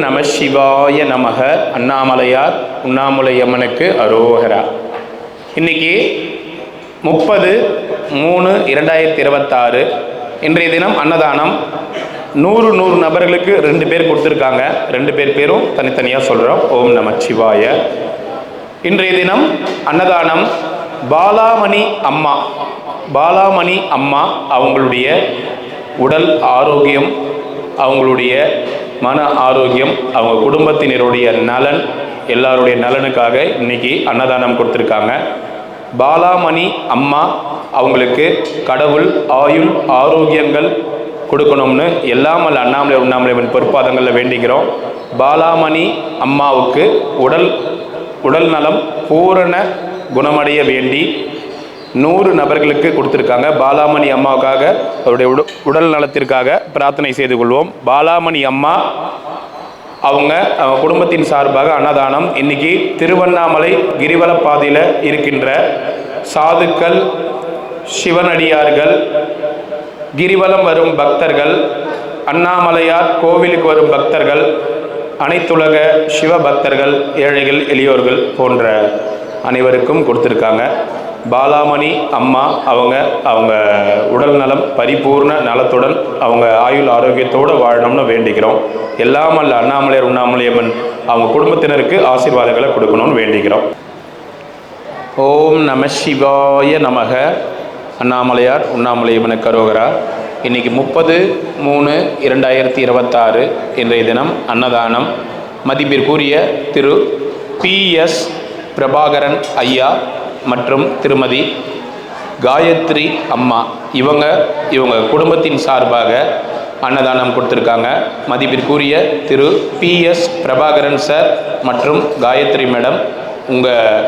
நம சிவாய நமக. அண்ணாமலையார் உண்ணாமுலையம்மனுக்கு அரோகரா. இன்னைக்கு 30/3/2026 இன்றைய தினம் அன்னதானம் 100 நபர்களுக்கு 2 பேர் கொடுத்துருக்காங்க. 2 பேரும் தனித்தனியாக சொல்கிறோம். ஓம் நம சிவாய. இன்றைய தினம் அன்னதானம் பாலாமணி அம்மா அவங்களுடைய உடல் ஆரோக்கியம், அவங்களுடைய மன ஆரோக்கியம், அவங்க குடும்பத்தினருடைய நலன், எல்லாருடைய நலனுக்காக இன்னைக்கு அன்னதானம் கொடுத்துருக்காங்க. பாலாமணி அம்மா அவங்களுக்கு கடவுள் ஆயுள் ஆரோக்கியங்கள் கொடுக்கணும்னு எல்லாமல் அண்ணாமலை பொற்பாதங்களில் வேண்டிக்கிறோம். பாலாமணி அம்மாவுக்கு உடல் நலம் பூரண குணமடைய வேண்டி 100 நபர்களுக்கு கொடுத்துருக்காங்க. பாலாமணி அம்மாவுக்காக, அவருடைய உடல் நலத்திற்காக பிரார்த்தனை செய்து கொள்வோம். பாலாமணி அம்மா அவங்க குடும்பத்தின் சார்பாக அன்னதானம் இன்னைக்கு திருவண்ணாமலை கிரிவல பாதையில் இருக்கின்ற சாதுக்கள், சிவனடியார்கள், கிரிவலம் வரும் பக்தர்கள், அண்ணாமலையார் கோவிலுக்கு வரும் பக்தர்கள், அனைத்துலக சிவ பக்தர்கள், ஏழைகள், எளியோர்கள் போன்ற அனைவருக்கும் கொடுத்துருக்காங்க. பாலாமணி அம்மா அவங்க உடல் நலம் பரிபூர்ண நலத்துடன் அவங்க ஆயுள் ஆரோக்கியத்தோடு வாழணும்னு வேண்டிக்கிறோம். எல்லாம் அல்ல அண்ணாமலையார் உண்ணாமுலையம்மன் அவங்க குடும்பத்தினருக்கு ஆசீர்வாதங்களை கொடுக்கணும்னு வேண்டிக்கிறோம். ஓம் நம சிவாய நமக. அண்ணாமலையார் உண்ணாமுலையம்மனுக்கு அரோகரா. இன்னைக்கு 30/3/2026 இன்றைய தினம் அன்னதானம் மதிப்பிற்குரிய திரு PS பிரபாகரன் ஐயா மற்றும் திருமதி காயத்ரி அம்மா இவங்க குடும்பத்தின் சார்பாக அன்னதானம் கொடுத்துருக்காங்க. மதிப்பிற்குரிய திரு PS பிரபாகரன் சார் மற்றும் காயத்ரி மேடம் உங்கள்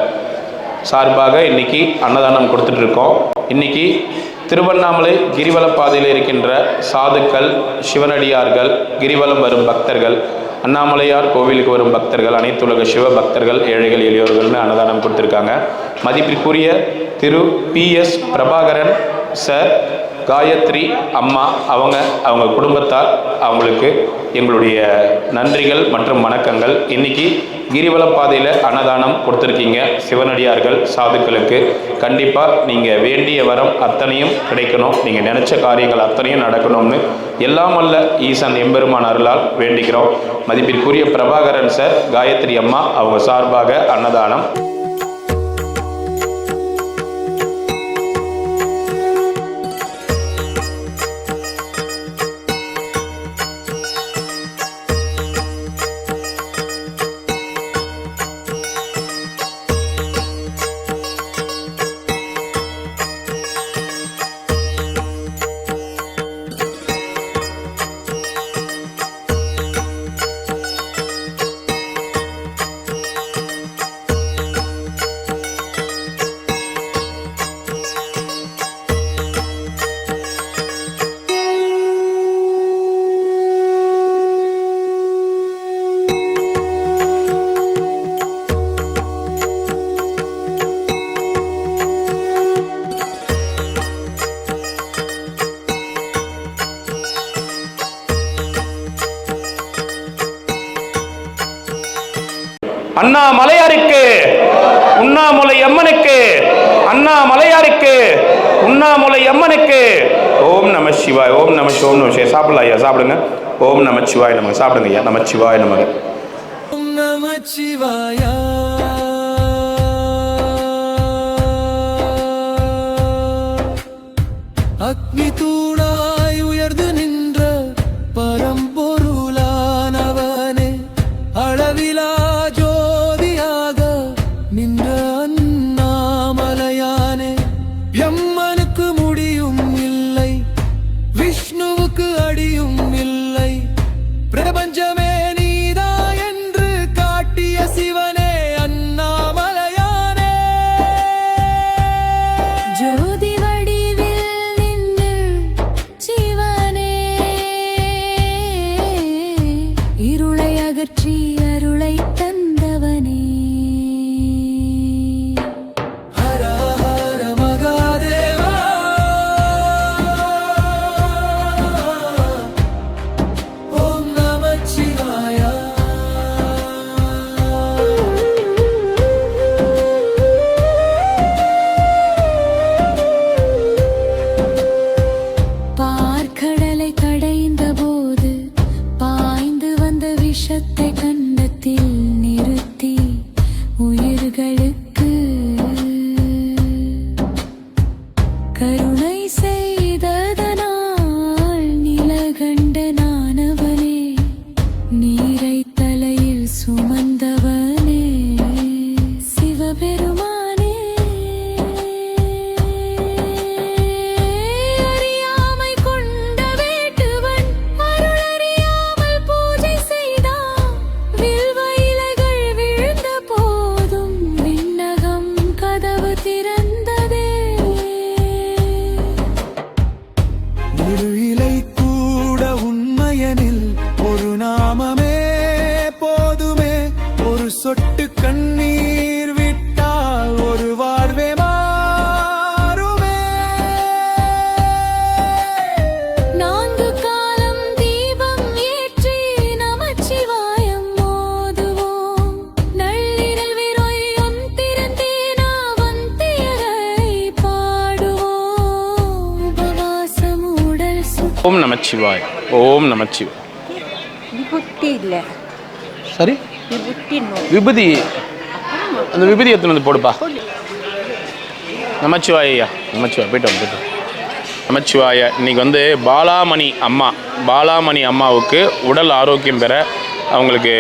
சார்பாக இன்னைக்கு அன்னதானம் கொடுத்துட்ருக்கோம். இன்னைக்கு திருவண்ணாமலை கிரிவல பாதையில் இருக்கின்ற சாதுக்கள், சிவனடியார்கள், கிரிவலம் வரும் பக்தர்கள், அண்ணாமலையார் கோவிலுக்கு வரும் பக்தர்கள், அனைத்துலக சிவ பக்தர்கள், ஏழைகள், எளியோர்கள்னு அன்னதானம் கொடுத்துருக்காங்க. மதிப்பிற்குரிய திரு PS பிரபாகரன் சார், காயத்ரி அம்மா அவங்க குடும்பத்தார் அவங்களுக்கு எங்களுடைய நன்றிகள் மற்றும் வணக்கங்கள். இன்னைக்கு கிரிவல பாதையில் அன்னதானம் கொடுத்துருக்கீங்க. சிவனடியார்கள், சாதுக்களுக்கு கண்டிப்பாக நீங்கள் வேண்டிய வரம் அத்தனையும் கிடைக்கணும், நீங்கள் நினச்ச காரியங்கள் அத்தனையும் நடக்கணும்னு எல்லாம் வல்ல ஈசன் எம்பெருமான் அருளால் வேண்டிக்கிறோம். மதிப்பிற்குரிய பிரபாகரன் சார், காயத்ரி அம்மா அவங்க சார்பாக அன்னதானம். அண்ணாமலையாருக்கு உண்ணாமுலை அம்மனுக்கு, அண்ணாமலையாருக்கு உண்ணாமுலை அம்மனுக்கு. ஓம் நம சிவாய். ஓம் நம ஓம் நம சிவாய். சாப்பிடலாம் ஐயா, சாப்பிடுங்க. ஓம் நம சிவாய் நமக. சாப்பிடுங்க ஐயா. நம சிவாய் நமக. ஓம் நம சிவாய. அக்னி தூணாய் உயர்ந்து நின்ற பரம்பொருளானவனே, அளவிலா ஜோதியாக நின்ற அண்ணாமலையானே, எம்மனுக்கு முடியும் இல்லை, விஷ்ணுவுக்கு அடியும் இல்லை, பிரபஞ்சமே நீதா என்று காட்டிய சிவனே அண்ணாமலையானே. ஜோதி வடிவில் நின்று சிவனே, இருளை அகற்றி அருளை தந்தவனே. ஹர ஹர மகாதேவா. ஓம் நம சிவாய. விஷத்தை கண்டத்தில் நிறுத்தி உயிர்களுக்கு கருணை செய்ததனால் நிலகண்டனானவனே, நீரை தலையில் சுமந்தவனே, சிவபெருமானே. அறியாமை கொண்ட வேட்டுவன் அருளறியாமல் பூஜை செய்தான். வில்வ இலைகள் விழுந்த போதும் விண்ணகம் கதவு திறந்ததே. ஒரு இலை கூட உண்மையனில் ஒரு நாமமே போதுமே. ஒரு சொட்டு கண்ணீர் விட்டால் ஒரு வாழ்வே மாறுமே. நான்கு காலம் தீபம் ஏற்றி நமச்சிவாயம் ஓதுவோம். நள்ளிரவிரொய்யும் திறந்தேனாவந்தியரை பாடுவோம். உபவாசம் உடல் ஓம் நமச்சிவாய். ஓம் நமச்சிவாய். விபூதி இல்லை, சரி, விபூதி விபூதி, அந்த விபூதி எடுத்துன்னு வந்து போடுப்பா. நமச்சிவாய் ஐயா, நமச்சிவாய். போயிட்டு வந்து நமச்சிவாய. இன்னைக்கு வந்து பாலாமணி அம்மாவுக்கு உடல் ஆரோக்கியம் பெற அவங்களுக்கு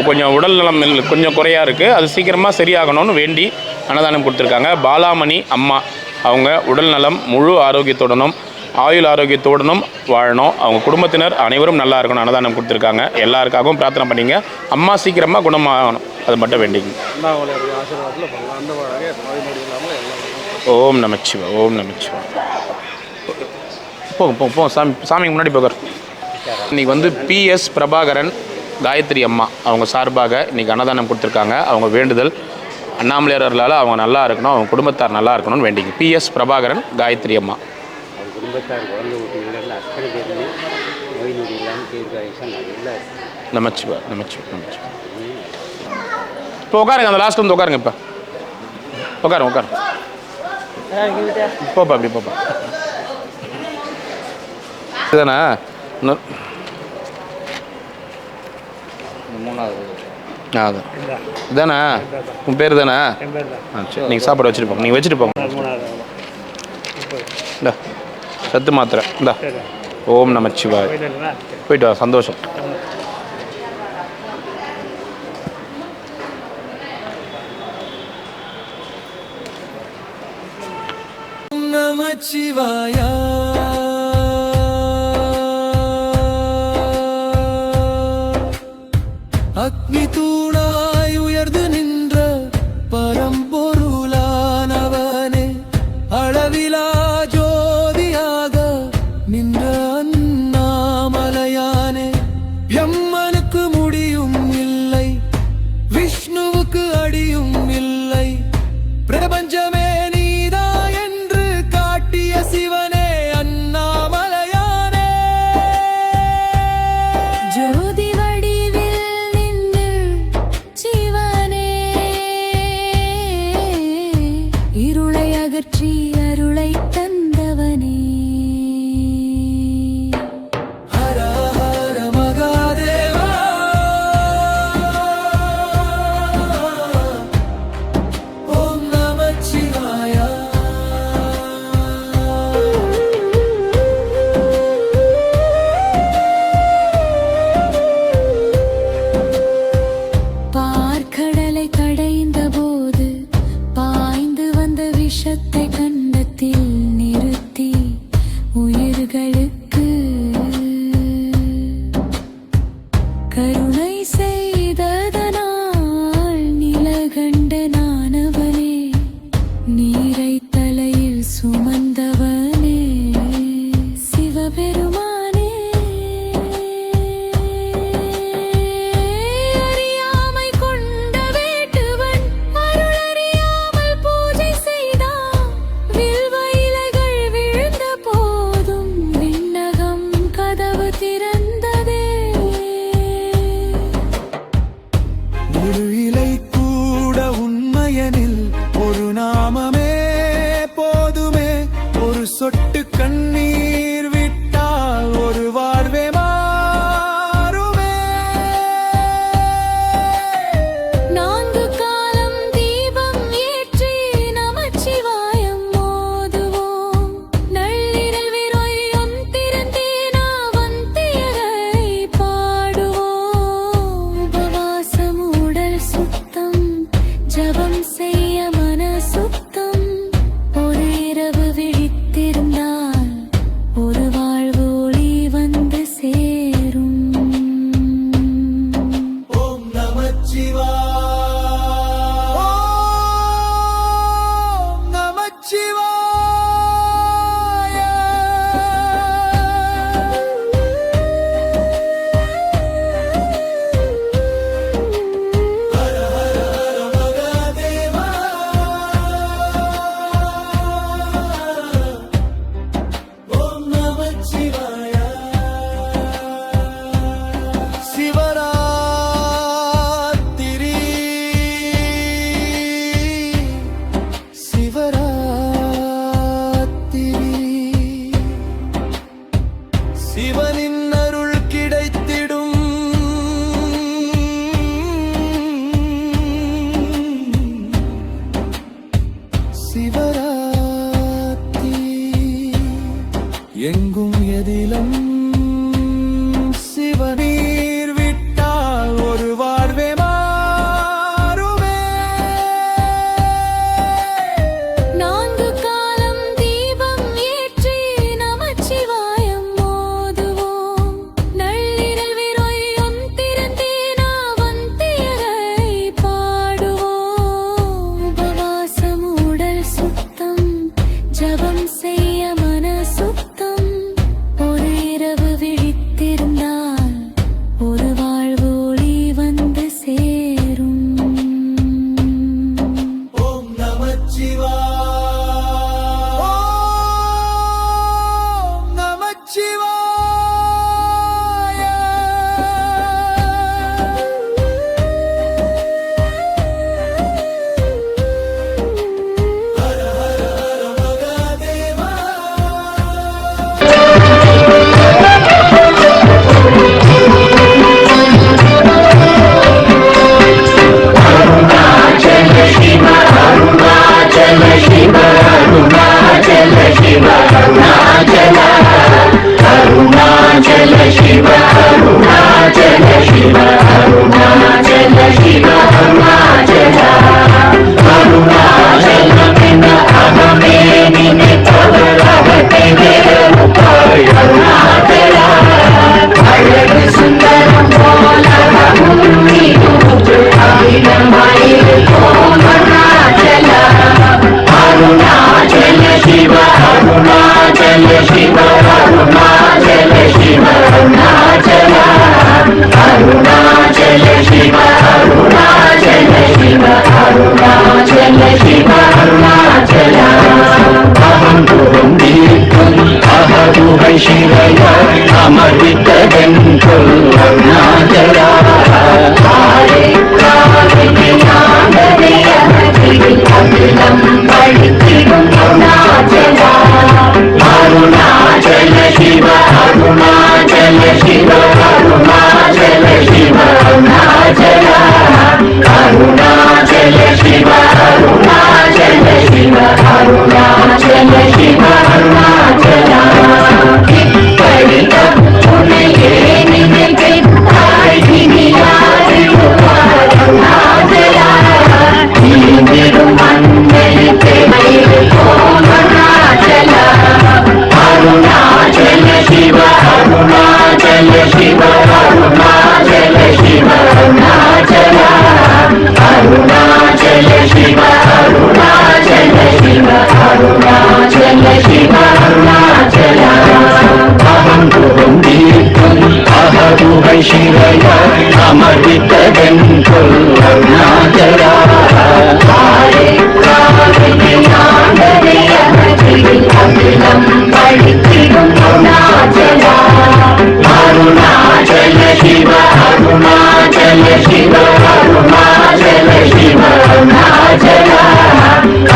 கொஞ்சம் உடல் நலம் கொஞ்சம் குறையா இருக்குது, அது சீக்கிரமாக சரியாகணும்னு வேண்டி அன்னதானம் கொடுத்துருக்காங்க. பாலாமணி அம்மா அவங்க உடல் நலம் முழு ஆரோக்கியத்துடனும் ஆயுள் ஆரோக்கியத்துடனும் வாழணும், அவங்க குடும்பத்தினர் அனைவரும் நல்லா இருக்கணும் அன்னதானம் கொடுத்துருக்காங்க. எல்லாருக்காகவும் பிரார்த்தனை பண்ணிங்க, அம்மா சீக்கிரமாக குணமாகணும், அது மட்டும் வேண்டிங்க. ஓம் நமச்சிவாய். ஓம் நமச்சிவாய். போங்க சாமிக்கு முன்னாடி போகிறார். இன்றைக்கி வந்து PS பிரபாகரன் காயத்ரி அம்மா அவங்க சார்பாக இன்றைக்கி அன்னதானம் கொடுத்துருக்காங்க. அவங்க வேண்டுதல் அண்ணாமலையாரால் அவங்க நல்லா இருக்கணும், அவங்க குடும்பத்தார் நல்லா இருக்கணும்னு வேண்டிங்க. PS பிரபாகரன் காயத்ரி அம்மா. குடும்பத்தார் குழந்தை ஊட்டிகள் அத்தனை பேருமே நோய் நொடி இல்லாமல் தீர்க்காயுஷம் நல்லா நமச்சிவாய். நமச்சிவாய். இப்போ உட்காருங்க, அந்த லாஸ்ட் வந்து உட்காருங்க. இப்போ உட்காருங்க. போப்பா, அப்படி போப்பா. இதுதானே மூணாவது அதான் இதானே உன் பேர் தானே? சரி, நீங்கள் சாப்பாடு வச்சுட்டு போங்க. நீங்கள் வச்சுட்டு போங்க. இந்தா சத்து மாத்திரை இந்தா. ஓம் நமச்சிவாய். போயிட்டு வா. சந்தோஷம். நமச்சிவாயா. அக்னி தூணாய் உயர்ந்து நின்ற பரம்பொருளானவனே, அளவிலா ஜோதியாக நின்ற அண்ணாமலையானே. பிரம்மனுக்கு முடியும் இல்லை, விஷ்ணுவுக்கு அடியும் இல்லை. பிரபஞ்சமே நீதா என்று காட்டிய சிவனே அண்ணாமலையானே. ஜோதி வடிவில் நின்று சிவனே, இருளை அகற்றி அருளை தந்தவனே. ஹர ஹர மகாதேவா. ஓம் நமச்சிவாயா. பார்க்கடலை கடைந்த போது பாய்ந்து வந்த விஷத்தை கண்டத்தில் நிறுத்தி உயிர்களுக்கு கருணை செய்ததனால் நிலகண்டனானவனே, நீரை தலையில் சுமந்தவனே, சிவபெருமானே. அறியாமை கொண்ட வேட்டுவன் அருளறியாமல் பூஜை செய்தான். வில்வ இலைகள் விழுந்த போதும் விண்ணகம் கதவு திறந்ததே. ಶಿವಯ ಅಮೃತವೆಂಕೊಲ್ ಅರುಣಾಚಲ ಅರುಣಾಚಲ ಶಿವ ಅರುಣಾಚಲ ಶಿವ ಅರುಣಾಚಲ ಶಿವ ಅರುಣಾಚಲ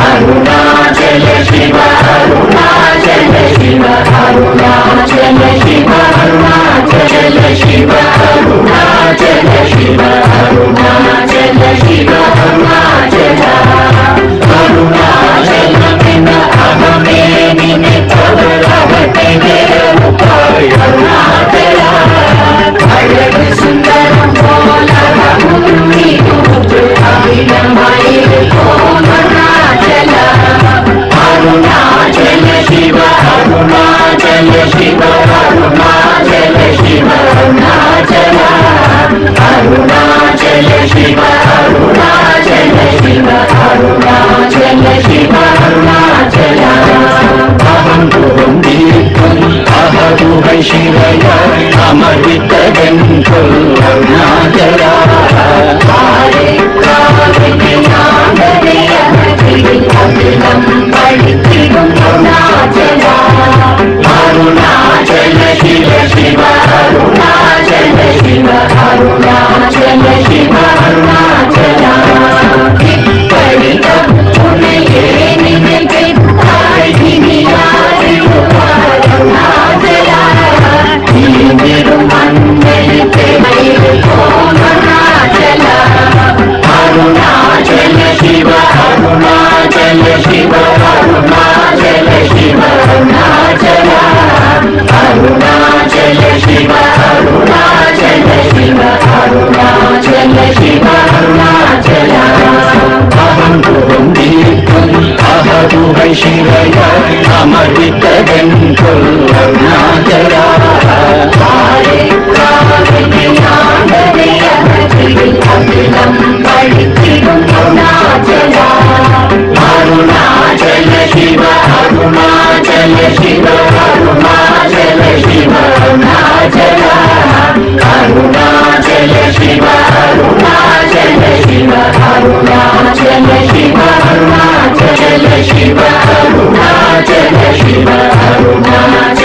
ಅರುಣಾಚಲ ಶಿವ ಅರುಣಾಚಲ ಶಿವ ಅರುಣಾಚಲ ಶಿವ ಅರುಣಾಚಲ ಶಿವ ಅರುಣಾಚಲ ಶಿವ ಅರುಣಾಚಲ ಶಿವ ಅರುಣಾಚಲ ಅರುಣಾಚಲ ಮಿನ ಅಹಮೇ ನಿನೆ ತವರವತೆಗೆ ರೂಪಾಯ ಅರುಣಾಚಲ ಅழகு சுந்தரம் போல அருணாச்சல அருணாச்சல சிவ அருணாச்சல சிவ அருணாச்சல சிவ அருணாச்சல அருணாச்சல சிவ அருணாச்சல சிவ அருணாச்சல சிவ அருணாச்சல அகம் துகம் தீர்க்கும் அகதுகை சிவய அமர்வித்ததென்கொல் அருணாச்சல அருணாச்சல சிவ சிவ அருணாச்சல சிவ அருணாச்சல சிவ அருணாச்சல இப்படித்த உன்னையே நினைத்தாய் அருணாச்சல நீந்திடும் மண்ணிற்கு அருணாச்சல அருணாச்சல சிவ அருணாச்சல சிவ அருணாச்சல சிவ அருணாச்சல அருணாச்சல சிவ அருணாச்சல சிவ அருணாச்சல சிவ அருணாச்சல அகம் துகம் தீர்க்கும் அகதுகை சிவய அமர்வித்ததென்கொல் அருணாச்சல அருணாச்சல சிவ அருணாச்சல சிவ அருணாச்சல சிவ அருணாச்சல அருணாச்சல சிவ அருணாச்சல சிவ அருணாச்சல சிவ அருணாச்சல சிவ அருணாச்சல சிவ அருணாச்சல